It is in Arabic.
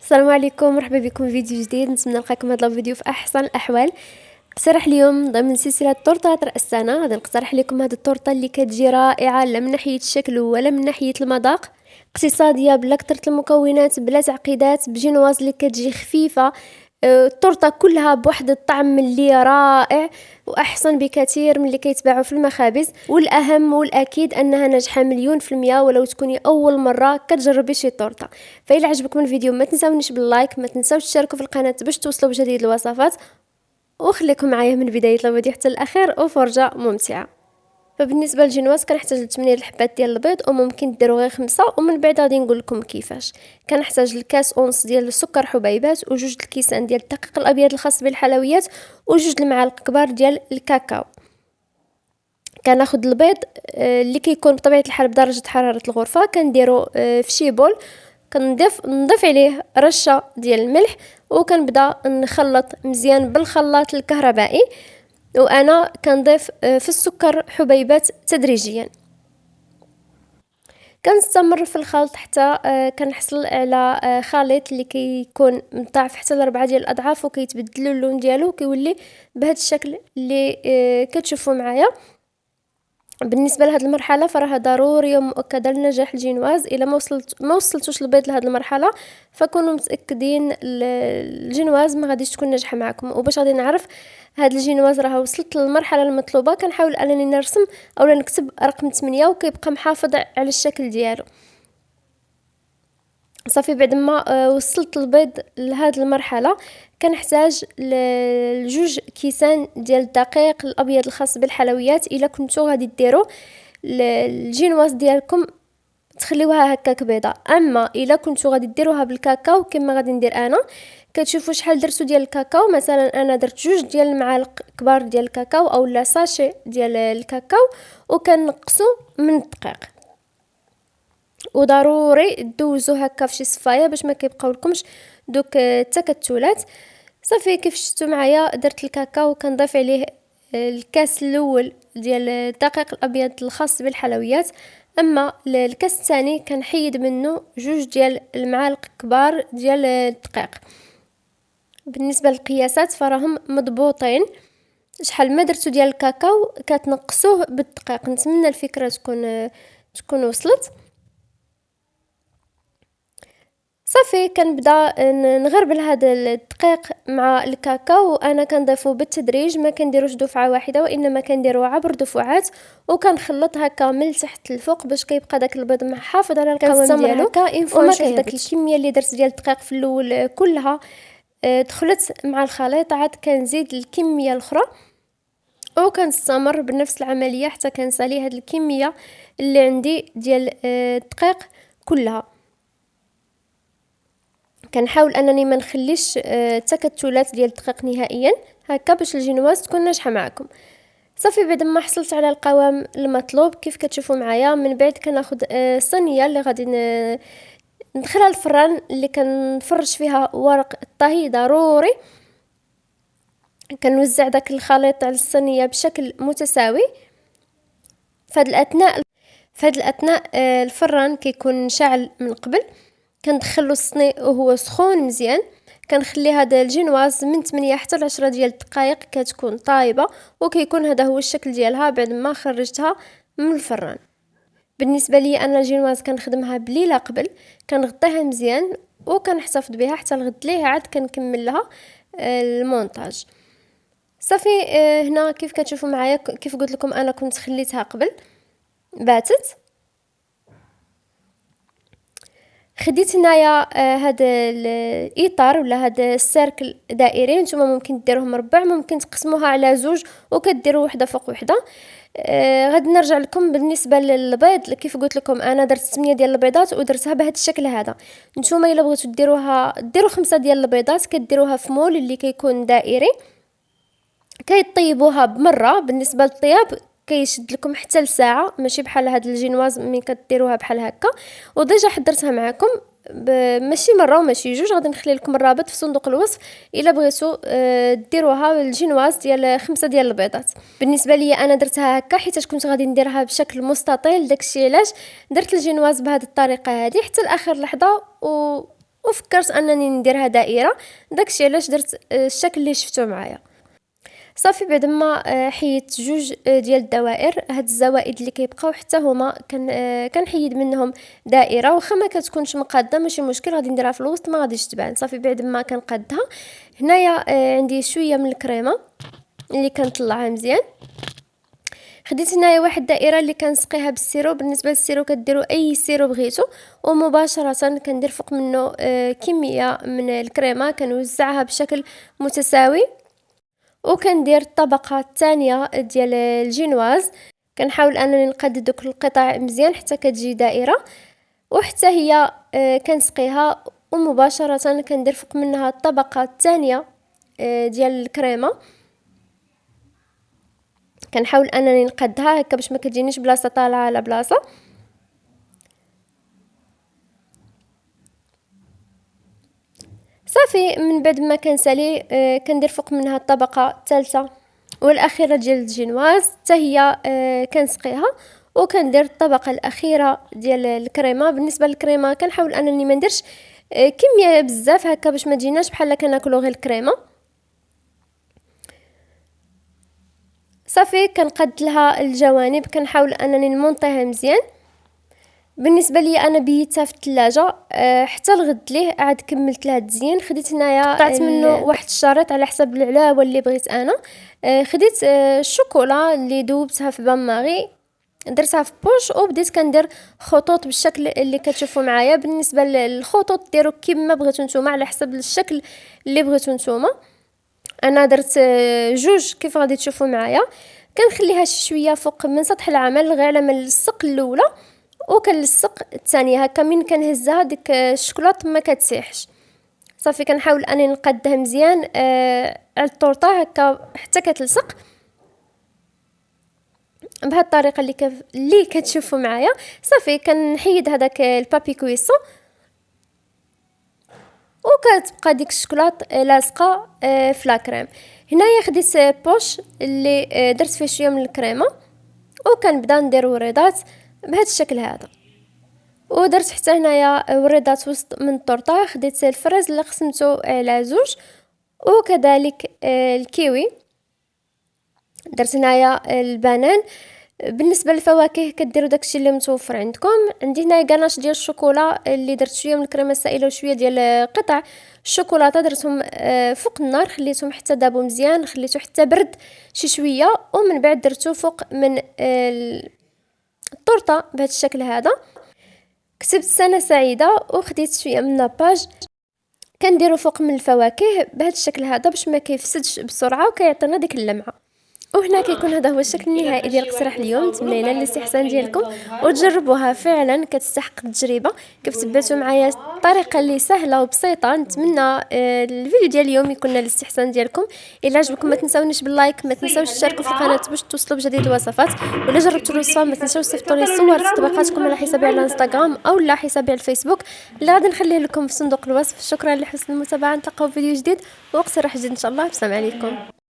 السلام عليكم، مرحبا بكم في فيديو جديد. نتمنى نلقاكم هذا الفيديو في احسن الاحوال. اقترح اليوم ضمن سلسله تورتات راس السنه غادي نقترح لكم هذه التورته اللي كتجي رائعه، لا من ناحيه الشكل ولا من ناحيه المذاق. اقتصاديه بلا كثره المكونات بلا تعقيدات، بجينواز اللي كتجي خفيفه. التورته كلها بواحد الطعم اللي رائع واحسن بكثير من اللي كيتباعوا في المخابز، والاهم والاكيد انها ناجحه مليون في المية ولو تكوني اول مره كتجربي شي تورته. فإلا عجبكم الفيديو ما تنساونيش باللايك، ما تنساوش تشاركوا في القناه باش توصلوا بجديد الوصفات، وخليكم معايا من بدايه الفيديو حتى الاخير وفرجه ممتعه. فبالنسبه للجينواز كنحتاج ل8 الحبات ديال البيض، وممكن ديروا غير 5، ومن بعد غادي نقول لكم كيفاش. كنحتاج الكاس اونص ديال السكر حبيبات، وجوج الكيسان ديال الدقيق الابيض الخاص بالحلويات، وجوج المعالق كبار ديال الكاكاو. كناخذ البيض اللي كيكون بطبيعه الحال بدرجه حراره الغرفه، كنديرو في شي بول، نضيف عليه رشه ديال الملح، وكنبدا نخلط مزيان بالخلاط الكهربائي. وانا كنضيف في السكر حبيبات تدريجيا. كنستمر في الخلط حتى كنحصل على خليط اللي كيكون مضاعف حتى ل4 ديال الاضعاف، وكيتبدل اللون ديالو وكيولي بهذا الشكل اللي كتشوفوا معايا. بالنسبه لهاد المرحله فراه ضروري ومؤكده لنجاح الجينواز. الا ما وصلتوش البيض لهاد المرحله فكونوا متاكدين الجينواز ما غاديش تكون ناجحه معكم. وباش غادي نعرف هاد الجينواز راه وصلت للمرحله المطلوبه، كنحاول انني نرسم اولا نكتب رقم 8 وكيبقى محافظ على الشكل ديالو. صافي بعد ما وصلت البيض لهاد المرحله كنحتاج لجوج كيسان ديال الدقيق الابيض الخاص بالحلويات. الا كنتو غادي ديروا الجينواز ديالكم تخليوها هكاك بيضاء، اما الا كنتو غادي ديروها بالكاكاو كما غادي ندير انا، كتشوفوا شحال درتو ديال الكاكاو. مثلا انا درت جوج ديال المعالق كبار ديال الكاكاو اولا ساشي ديال الكاكاو، وكنقصو من الدقيق. وضروري دوزو هكا في شي صفايه باش ما كيبقاو لكمش دوك التكتلات. صافي كيف شفتوا معايا درت الكاكاو، كنضيف عليه الكاس الاول ديال الدقيق الابيض الخاص بالحلويات، اما الكاس الثاني كنحيد منه جوج ديال المعالق كبار ديال الدقيق. بالنسبه للقياسات فراهم مضبوطين، شحال ما درتو ديال الكاكاو كتنقصوه بالدقيق. نتمنى الفكره تكون وصلت. صافي كنبدا نغربل هذا الدقيق مع الكاكاو، وانا كنضيفو بالتدريج، ما كنديروش دفعه واحده وانما كنديرو عبر دفعات، وكنخلط هكا من تحت للفوق باش كيبقى داك البيض محافظ على القوام ديالو. وما نشوف داك الكميه اللي درت ديال الدقيق في الاول كلها دخلت مع الخليط، عاد كنزيد الكميه الاخرى وكنستمر بنفس العمليه حتى كنسالي هاد الكميه اللي عندي ديال الدقيق كلها. كنحاول انني ما نخليش تكتلات ديال الدقيق نهائيا هكا باش الجينواز تكون ناجحه معكم. صافي بعد ما حصلت على القوام المطلوب كيف كتشوفوا معايا، من بعد كناخذ الصينيه اللي غادي ندخلها الفران اللي كنفرش فيها ورق الطهي. ضروري كنوزع داك الخليط على الصينيه بشكل متساوي. فهاد الاثناء الفران كيكون شاعل من قبل، كندخلو الصني وهو سخون مزيان. كنخلي هذا الجينواز من 8 حتى ل 10 ديال الدقائق كتكون طايبه، وكيكون هذا هو الشكل ديالها بعد ما خرجتها من الفران. بالنسبه لي انا الجينواز كنخدمها بليله قبل، كنغطيها مزيان وكنحتفظ بها حتى الغد ليها، عاد كنكمل لها المونتاج. صافي هنا كيف كتشوفوا معايا، كيف قلت لكم انا كنت خليتها قبل باتت. خديت هنايا هذا الاطار ولا هذا السيركل دائري، نتوما ممكن ديروه مربع، ممكن تقسموها على زوج وكديروا وحده فوق وحده. غادي نرجع لكم بالنسبه للبيض. كيف قلت لكم انا درت 8 ديال البيضات ودرتها بهذا الشكل هذا. نتوما الا بغيتوا ديروا 5 ديال البيضات، كديروها في مول اللي كيكون دائري، كيطيبوها بمره. بالنسبه للطياب كيشد لكم حتى لساعه، ماشي بحال هاد الجينواز ملي كديروها بحال هكا. وديجا حضرتها معكم ماشي مره وماشي جوج، غادي نخلي لكم الرابط في صندوق الوصف الا بغيتوا ديروها الجينواز ديال 5 ديال البيضات. بالنسبه لي انا درتها هكا حيت كنت غادي نديرها بشكل مستطيل، داكشي علاش درت الجينواز بهذه الطريقه هذه حتى لاخر لحظه وفكرت انني نديرها دائره. داكشي علاش درت الشكل اللي شفتو معايا. صافي بعد ما حيدت جوج ديال الدوائر، هاد الزوائد اللي كيبقاو حتى هما كنحيد منهم دائره، واخا ما كتكونش مقاده ماشي مشكل، غادي نديرها في الوسط ما غاديش تبان. صافي بعد ما كنقادها هنايا عندي شويه من الكريمه اللي كنطلعها مزيان. خديت هنايا واحد الدائره اللي كنسقيها بالسيرو. بالنسبه للسيرو كديروا اي سيرو بغيتو، ومباشره كندير فوق منه كميه من الكريمه كنوزعها بشكل متساوي، وكندير الطبقه الثانيه ديال الجينواز. كنحاول انني نقاد دوك القطع مزيان حتى كتجي دائره، وحتى هي كنسقيها، ومباشره كندير فوق منها الطبقه الثانيه ديال الكريمه. كنحاول انني نقدها هكا باش ما كتجينيش بلاصه طالعه على بلاصه. صافي من بعد ما كنسالي كندير فوق منها الطبقه الثالثه والاخيره ديال الجينواز، حتى هي كنسقيها، وكندير الطبقه الاخيره ديال الكريمه. بالنسبه للكريمه كنحاول انني ما نديرش كميه بزاف هكا باش ما تجيناش بحال كناكلو غير الكريمه. صافي كنقاد لها الجوانب، كنحاول انني نمونطيها مزيان. بالنسبه لي انا بيتها في الثلاجه حتى الغد ليه عاد كملت لها التزيين. خديت هنايا قطعت منه واحد الشريط على حسب العلاوه اللي بغيت انا. خديت الشوكولا اللي دوبتها في بان ماري، درتها في بوش، وبديت كندير خطوط بالشكل اللي كتشوفوا معايا. بالنسبه للخطوط ديروا كما بغيتو نتوما على حسب الشكل اللي بغيتو نتوما. انا درت جوج كيف غادي تشوفوا معايا. كنخليها شويه فوق من سطح العمل غير على ما نلصق الاولى وكنلصق الثانيه هكا. من كنهزها ديك الشكلاط ما كتسيحش. صافي كنحاول انني نقادها مزيان على الطورطه هكا حتى كتلصق بهذه الطريقه اللي كتشوفوا معايا. صافي كنحيد هذاك البابي كويسو، وكتبقى ديك الشكلاط لاصقه في لاكريم. هنايا خديت بوش اللي درت فيه شويه من الكريمه، وكنبدا ندير وريضات بهذا الشكل هذا. ودرت حتى هنايا وريضات وسط من الطورطه. خديت الفرز اللي قسمته على زوج، وكذلك الكيوي. درت هنايا البنان. بالنسبه للفواكه كديروا داكشي اللي متوفر عندكم. عندي هنايا غاناش ديال الشوكولا اللي درت شويه من الكريمه السائله وشويه ديال قطع الشوكولاته، درتهم فوق النار، خليتهم حتى دابوا مزيان، خليته حتى برد شي شويه، ومن بعد درتو فوق من الطورطه بهذا الشكل هذا. كتبت سنه سعيده، وخديت شويه من لاباج كنديرو فوق من الفواكه بهذا الشكل هذا باش ما كيفسدش بسرعه وكيعطينا ديك اللمعه. وهنا كيكون هذا هو الشكل النهائي ديال اقتراح اليوم. نتمنى الاستحسان ديالكم وتجربوها، فعلا كتستحق التجربه. كيف تبعتوا معايا الطريقه اللي سهله وبسيطه. نتمنى الفيديو ديال اليوم يكون نال الاستحسان ديالكم. الا عجبكم ما تنساونيش باللايك، ما تنساوش تشاركوا في القناه باش توصلوا بجديد الوصفات. ولا جربتوا الوصفه ما تنساوش تصيفطوا لي الصور تطبيقاتكم على حسابي على الانستغرام او لا حسابي على الفيسبوك اللي غادي نخليه لكم في صندوق الوصف. شكرا لحسن المتابعه، نتلاقاو في فيديو جديد واقتراح جديد ان شاء الله. بسلام عليكم.